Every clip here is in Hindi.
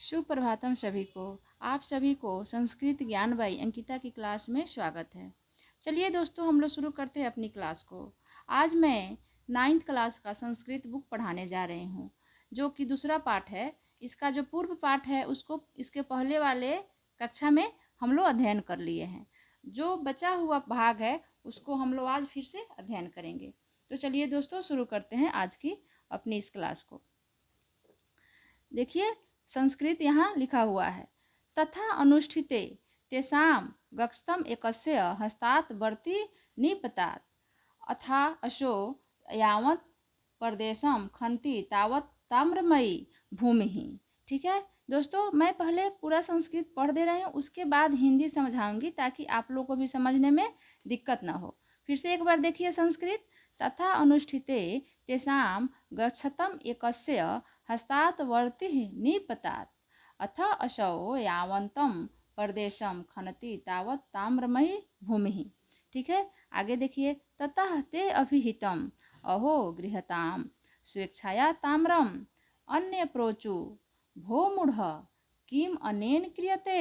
सुप्रभातम सभी को। आप सभी को संस्कृत ज्ञान बाई अंकिता की क्लास में स्वागत है। चलिए दोस्तों, हम लोग शुरू करते हैं अपनी क्लास को। आज मैं 9th क्लास का संस्कृत बुक पढ़ाने जा रही हूँ, जो कि दूसरा पाठ है। इसका जो पूर्व पाठ है उसको इसके पहले वाले कक्षा में हम लोग अध्ययन कर लिए हैं। जो बचा हुआ भाग है उसको हम लोग आज फिर से अध्ययन करेंगे। तो चलिए दोस्तों, शुरू करते हैं आज की अपनी इस क्लास को। देखिए, संस्कृत यहाँ लिखा हुआ है। तथा अनुष्ठिते तेषां गक्षतम एकस्य हस्तात् वर्ति निपतात अथा अशो यावत् प्रदेशम खंति तावत् ताम्रमयी भूमि। ठीक है दोस्तों, मैं पहले पूरा संस्कृत पढ़ दे रही हूँ, उसके बाद हिंदी समझाऊंगी ताकि आप लोगों को भी समझने में दिक्कत ना हो। फिर से एक बार देखिए संस्कृत। तथा अनुष्ठिते तेषां गच्छतम एकस्य हस्तात् वर्तिः निपतात अथ असौ यावन्तं प्रदेशम खनति तावत् ताम्रमयी भूमि। ठीक है, आगे देखिए। ततः ते अभिहितम अहो गृहताम स्वेच्छाया ताम्रम अन्य प्रोचु भो मूढ़ किम अनेन क्रियते।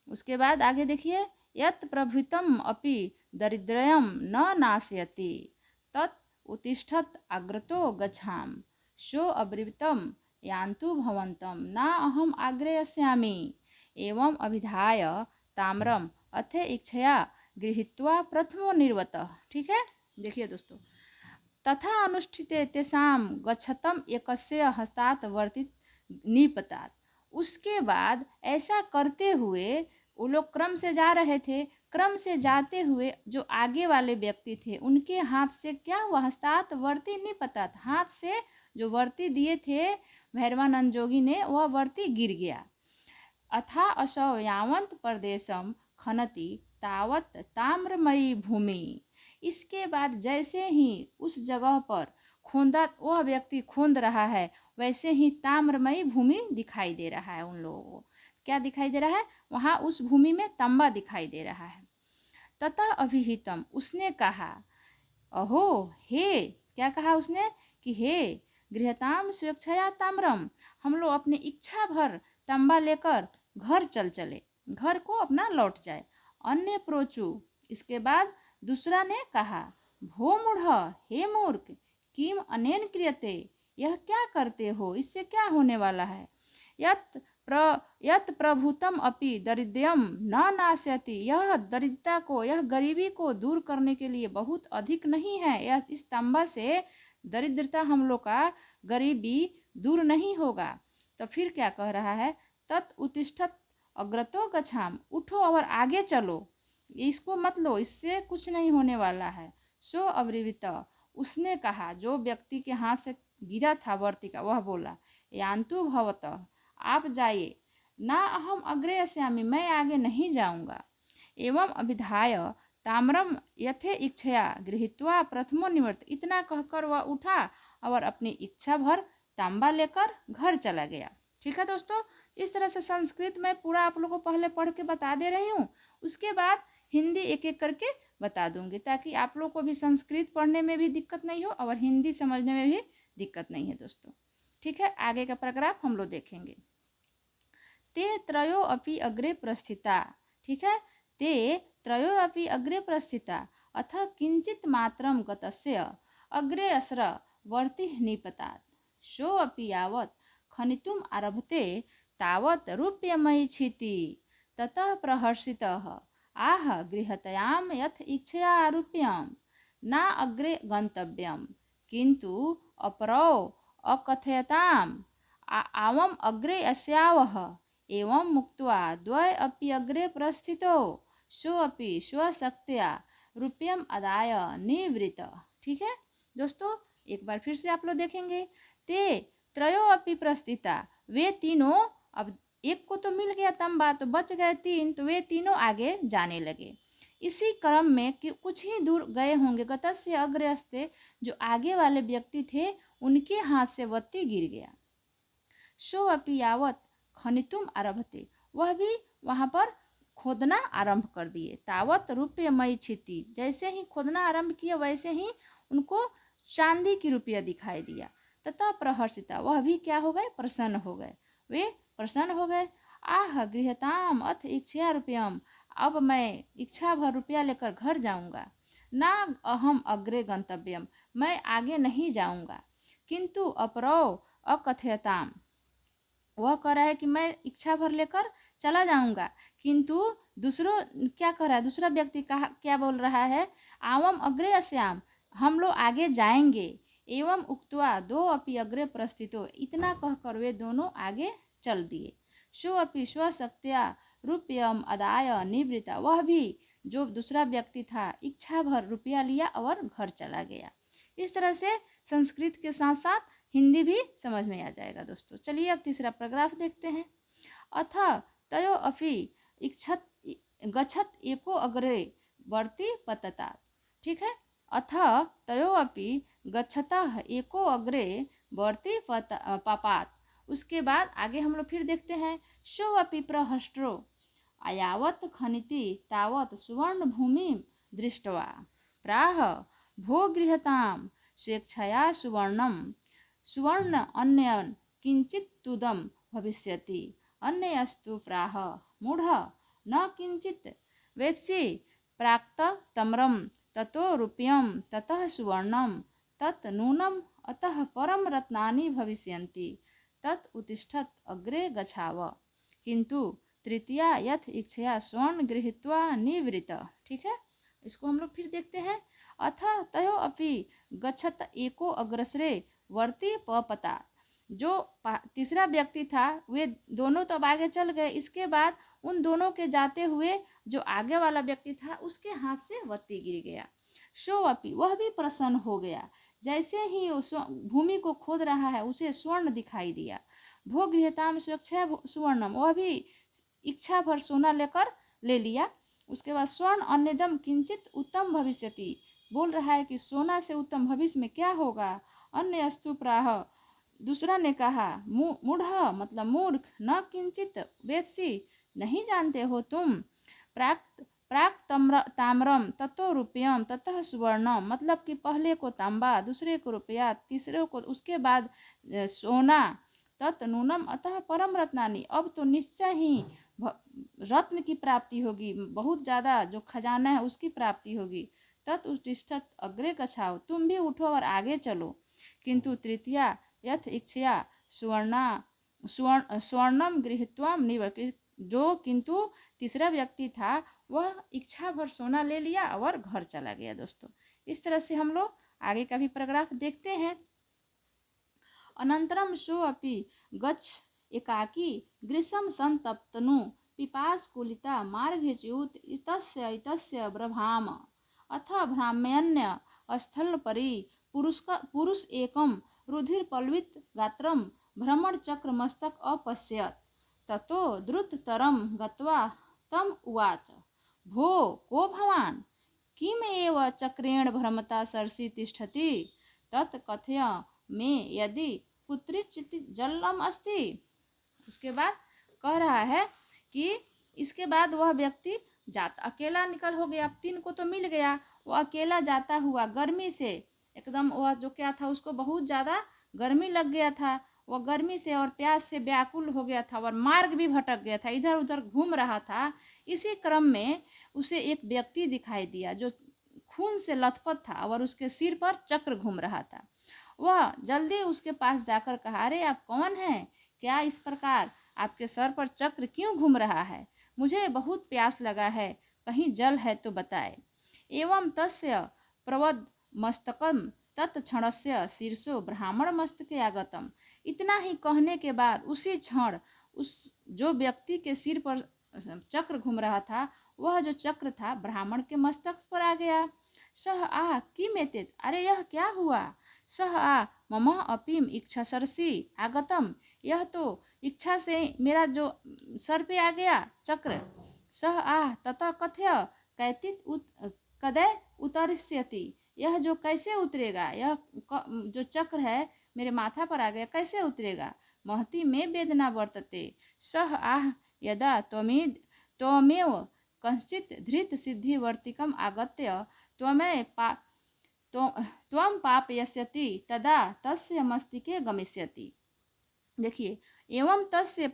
उसके बाद आगे देखिए। यत् प्रभृतम अपि दरिद्रयम न नाशयति तत् उत्तिष्ठत् अग्रतो गच्छाम शो अब्रवीतम यान्तु भवन्तम ना अहम आग्रे अस्यामि एवं अभिधाय ताम्रम अथे इच्छया गृहीत्वा प्रथमो निर्वतः। ठीक है, देखिए दोस्तों। तथा अनुष्ठिते तेषां गच्छतम एकस्य हस्तात् वर्तित निपतात। उसके बाद ऐसा करते हुए वो लोग क्रम से जा रहे थे। क्रम से जाते हुए जो आगे वाले व्यक्ति थे उनके हाथ से क्या हुआ? हस्तात् वर्ति निपतात। हाथ से जो वर्ती दिए थे भैरवानंद जोगी ने, वह वर्ती गिर गया। अथा असौ यावंत प्रदेशम खनति तावत ताम्रमयी भूमि। इसके बाद जैसे ही उस जगह पर खोदा, वह व्यक्ति खोद रहा है, वैसे ही ताम्रमयी भूमि दिखाई दे रहा है उन लोगों को। क्या दिखाई दे रहा है? वहाँ उस भूमि में तांबा दिखाई दे रहा है। तथा अभिहितम, उसने कहा, अहो हे, क्या कहा उसने? कि हे गृहताम स्वेच्छया ताम्रम, हम लोग अपनी इच्छा भर तांबा लेकर घर चले, घर को अपना लौट जाए। अन्य प्रोचु, इसके बाद दूसरा ने कहा, भो मूढ़, हे मूर्ख, किम अनेन क्रियते, यह क्या करते हो, इससे क्या होने वाला है। यत प्रभुतम अपि दरिद्रम न नाश्यति, यह दरिद्रता को, यह गरीबी को दूर करने के लिए बहुत अधिक नहीं है। यह इस तांबा से दरिद्रता, हम लोग का गरीबी दूर नहीं होगा। तो फिर क्या कह रहा है? तत् उत्तिष्ठत् अग्रतो गच्छाम, उठो और आगे चलो, इसको मत लो, इससे कुछ नहीं होने वाला है। सो अब्रवीत, उसने कहा, जो व्यक्ति के हाथ से गिरा था वर्ती का, वह बोला, यान्तु भवतः, आप जाइए, ना अहम अग्रे अस्यामि, मैं आगे नहीं जाऊंगा। एवं अभिधाय ताम्रम यथे इच्छया गृहीत्वा प्रथमो निवर्त, इतना कहकर वह उठा और अपनी इच्छा भर तांबा लेकर घर चला गया। ठीक है दोस्तों, इस तरह से संस्कृत में पूरा आप लोगों को पहले पढ़ के बता दे रही हूँ, उसके बाद हिंदी एक एक करके बता दूंगी, ताकि आप लोग को भी संस्कृत पढ़ने में भी दिक्कत नहीं हो और हिंदी समझने में भी दिक्कत नहीं है दोस्तों। ठीक है, आगे का पैराग्राफ हम लोग देखेंगे। ते त्रयो अपि अग्रे प्रस्थिता। ठीक है, ते त्रयो अपि अग्रे प्रस्थिता अथ किंचित मात्रम गतस्य अग्रे असर वर्ति निपतात शो अपि यावत् खनितुम आरभते तावत् रूप्यमयी क्षिति ततः प्रहर्षितः आह गृहतयाम यथ इच्छया रूप्यम न अग्रे गंतव्यम किंतु अपरौ अकथयताम आवम अग्रे अस्यावः एवं मुक्त्वा द्वय अपि अग्रे प्रस्थितो सो अपि स्वशक्त्या रूप्यम अदाय निवृत। ठीक है दोस्तों, एक बार फिर से आप लोग देखेंगे। ते त्रयो अपि प्रस्थिता, वे तीनों, अब एक को तो मिल गया तंबा, तो बच गए तीन, तो वे तीनों आगे जाने लगे। इसी क्रम में कि कुछ ही दूर गए होंगे, गतस्य अग्रस्ते, जो आगे वाले व्यक्ति थे उनके हाथ से वत्ती गिर गया। शो अपि यावत खनितुम आरभते, वह भी वहाँ पर खोदना आरंभ कर दिए। तावत रूप्यमयी क्षिति, जैसे ही खोदना आरंभ किया वैसे ही उनको चांदी की रुपया दिखाई दिया। तथा प्रहर्षिता, वह भी क्या हो गए? प्रसन्न हो गए। वे प्रसन्न हो गए। आह गृहताम अथ इच्छया रुपयम, अब मैं इच्छा भर रुपया लेकर घर जाऊंगा। ना अहम अग्रे गंतव्यम, मैं आगे नहीं जाऊंगा। किंतु अपरो अकथयताम, वह कह रहा है कि मैं इच्छा भर लेकर चला जाऊंगा, किंतु दूसरों क्या कह रहा है, दूसरा व्यक्ति कहा क्या बोल रहा है, आवम अग्रे अस्याम, हम लोग आगे जाएंगे। एवं उक्त्वा दो अपि अग्रे प्रस्थितो, इतना कहकर वे दोनों आगे चल दिए। शो अपि स्वशक्त्या रुपयम अदाय निवृत्ता, वह भी जो दूसरा व्यक्ति था इच्छा भर रुपया लिया और घर चला गया। इस तरह से संस्कृत के साथ साथ हिंदी भी समझ में आ जाएगा दोस्तों। चलिए अब तीसरा पैराग्राफ देखते हैं। अथ तयो अपि इच्छत गच्छत एको अग्रे वर्ति पतता, ठीक है। अथ तयो अपि गच्छतः एको अग्रे वर्ति पापात, उसके बाद आगे हम लोग फिर देखते हैं। शो अपि प्रहष्ट्रो अयावत खनिति तावत सुवर्ण भूमि दृष्ट्वा प्राह भो गृहताम स्वेच्छया सुवर्ण अन्यन किंचित तुदम भविष्यति, अन्यस्तु प्राह मूढ़ न किंचित वेत्सि प्राक्त तम्रम ततो रुपयम ततः सुवर्णम तत् नूनम अतः परम रत्नानि भविष्यन्ति तत् उत्तिष्ठत अग्रे गच्छाव। किंतु तृतीया यथ इच्छया स्वर्ण गृहीत्वा निवृत्त, ठीक है। इसको हम लोग फिर देखते हैं। अथ तयो अपि गच्छत एको अग्रसरे वर्ति पपता, जो तीसरा व्यक्ति था वे दोनों तो अब आगे चल गए, इसके बाद उन दोनों के जाते हुए जो आगे वाला व्यक्ति था उसके हाथ से वत्ती गिर गया। शो अपि, वह भी प्रसन्न हो गया, जैसे ही भूमि को खोद रहा है उसे स्वर्ण दिखाई दिया। भो गृहताम सुरक्षा सुवर्णम, वह भी इच्छा भर सोना लेकर ले लिया। उसके बाद स्वर्ण अन्यदम किंचित उत्तम भविष्यति, बोल रहा है कि सोना से उत्तम भविष्य में क्या होगा। अन्य अस्तु प्राह, दूसरा ने कहा मूढ़ मतलब मूर्ख, न किंचित वेत्सि, नहीं जानते हो तुम, प्राक ताम्रम ततो रुपयम ततः सुवर्णम, मतलब कि पहले को तांबा, दूसरे को रुपया, तीसरे को उसके बाद सोना, तत् नूनम अतः परम रत्नानि, अब तो निश्चय ही रत्न की प्राप्ति होगी, बहुत ज़्यादा जो खजाना है उसकी प्राप्ति होगी। तत् उत्तिष्ठत अग्रे गच्छाओ, तुम भी उठो और आगे चलो। किंतु तृतीया यथ इच्छया स्वर्णम गृहीत्वा निवृत्त, जो किंतु तीसरा व्यक्ति था वह इच्छा भर सोना ले लिया और घर चला गया। दोस्तों इस तरह से हम लोग आगे का भी पैराग्राफ देखते हैं। अनंतरम सो अपि गच्छ एकाकी ग्रीष्म संतप्तनु पिपासकुलिता मार्गच्युत इतस्य ब्रभाम, अथ भ्राम्यन्य स्थलपरि पुरुष एकम रुधिर पल्वित गात्रम भ्रमण चक्र मस्तक अपश्यत, ततो द्रुततरम गत्वा तम उवाच भो को भवान्, किम एव चक्रेण भ्रमता सरसि तिष्ठति, तत् कथय मे यदि कुत्रचित् जलम अस्ति। उसके बाद कह रहा है कि इसके बाद वह व्यक्ति जाता अकेला निकल हो गया, अब तीन को तो मिल गया, वो अकेला जाता हुआ गर्मी से एकदम, वह जो क्या था उसको बहुत ज़्यादा गर्मी लग गया था, वह गर्मी से और प्यास से व्याकुल हो गया था और मार्ग भी भटक गया था, इधर उधर घूम रहा था। इसी क्रम में उसे एक व्यक्ति दिखाई दिया जो खून से लथपथ था और उसके सिर पर चक्र घूम रहा था। वह जल्दी उसके पास जाकर कहा, अरे आप कौन हैं, क्या इस प्रकार आपके सर पर चक्र क्यों घूम रहा है, मुझे बहुत प्यास लगा है, कहीं जल है तो बताए। एवं तस्य प्रवद मस्तकम तत्क्षणस्य शीर्षो ब्राह्मण मस्तके आगतम, इतना ही कहने के बाद उसी क्षण उस जो व्यक्ति के सिर पर चक्र घूम रहा था वह जो चक्र था ब्राह्मण के मस्तक पर आ गया। सह आ किमेतेत, अरे यह क्या हुआ। सह आ मम अपीम इच्छा सरसी आगतम, यह तो इच्छा से मेरा जो सर पे आ गया चक्र। सह आ तथा कथय कैतित कदय उतरिष्यति, यह जो कैसे उतरेगा, यह जो चक्र है मेरे माथा पर आ गया कैसे उतरेगा। महती में वेदना वर्तते। सह आह यदा त्वमेव कंचित धृत सिद्धि वर्तिकम आगत्य त्वं पापयस्यति तदा तस्य मस्तिके गमिष्यति। देखिए, एवं तस्य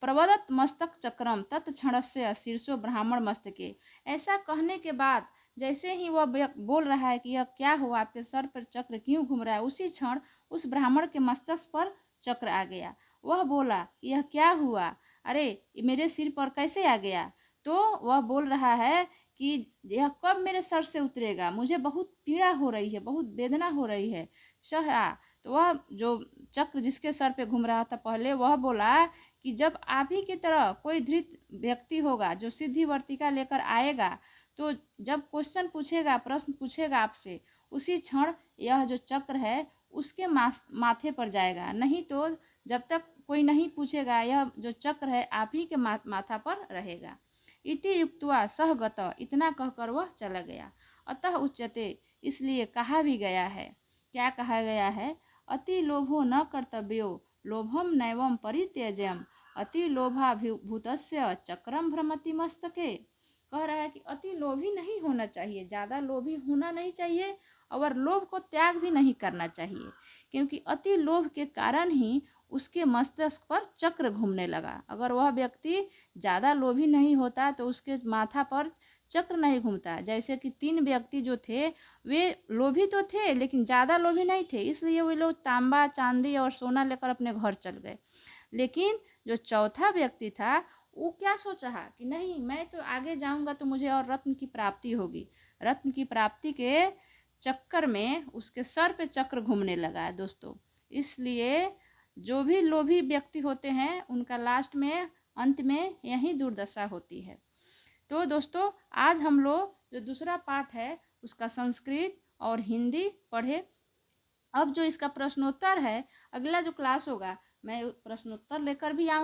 प्रवदत मस्तक चक्रम तत्क्षणस्य शीर्षो ब्राह्मण मस्तके। ऐसा कहने के बाद जैसे ही वह बोल रहा है कि यह क्या हुआ, आपके सर पर चक्र क्यों घूम रहा है, उसी क्षण उस ब्राह्मण के मस्तक पर चक्र आ गया। वह बोला, यह क्या हुआ, अरे मेरे सिर पर कैसे आ गया। तो वह बोल रहा है कि यह कब मेरे सर से उतरेगा, मुझे बहुत पीड़ा हो रही है, बहुत वेदना हो रही है। सह तो वह जो चक्र जिसके सर पे घूम रहा था पहले, वह बोला कि जब आप ही की तरह कोई धृत व्यक्ति होगा जो सिद्धि वर्तिका लेकर आएगा, तो जब क्वेश्चन पूछेगा, प्रश्न पूछेगा आपसे, उसी क्षण यह जो चक्र है उसके माथे पर जाएगा। नहीं तो जब तक कोई नहीं पूछेगा, यह जो चक्र है आप ही के माथा पर रहेगा। इति युक्त्वा सह गत, इतना कहकर वह चला गया। अतः उच्यते, इसलिए कहा भी गया है। क्या कहा गया है? अति लोभो न कर्तव्यो लोभम नैवम परित्यज्यम अति लोभाभिभूतस्य चक्रम भ्रमति मस्तके। कह रहा है कि अति लोभी नहीं होना चाहिए, ज़्यादा लोभी होना नहीं चाहिए और लोभ को त्याग भी नहीं करना चाहिए, क्योंकि अति लोभ के कारण ही उसके मस्तिष्क पर चक्र घूमने लगा। अगर वह व्यक्ति ज़्यादा लोभी नहीं होता तो उसके माथा पर चक्र नहीं घूमता। जैसे कि 3 व्यक्ति जो थे वे लोभी तो थे लेकिन ज़्यादा लोभी नहीं थे, इसलिए वे लोग तांबा चांदी और सोना लेकर अपने घर चल गए। लेकिन जो चौथा व्यक्ति था वो क्या सोचा कि नहीं, मैं तो आगे जाऊंगा तो मुझे और रत्न की प्राप्ति होगी। रत्न की प्राप्ति के चक्कर में उसके सर पे चक्र घूमने लगा है दोस्तों। इसलिए जो भी लोभी व्यक्ति होते हैं उनका लास्ट में, अंत में यही दुर्दशा होती है। तो दोस्तों आज हम लोग जो दूसरा पार्ट है उसका संस्कृत और हिंदी पढ़े। अब जो इसका प्रश्नोत्तर है, अगला जो क्लास होगा मैं प्रश्नोत्तर लेकर भी आऊँगी।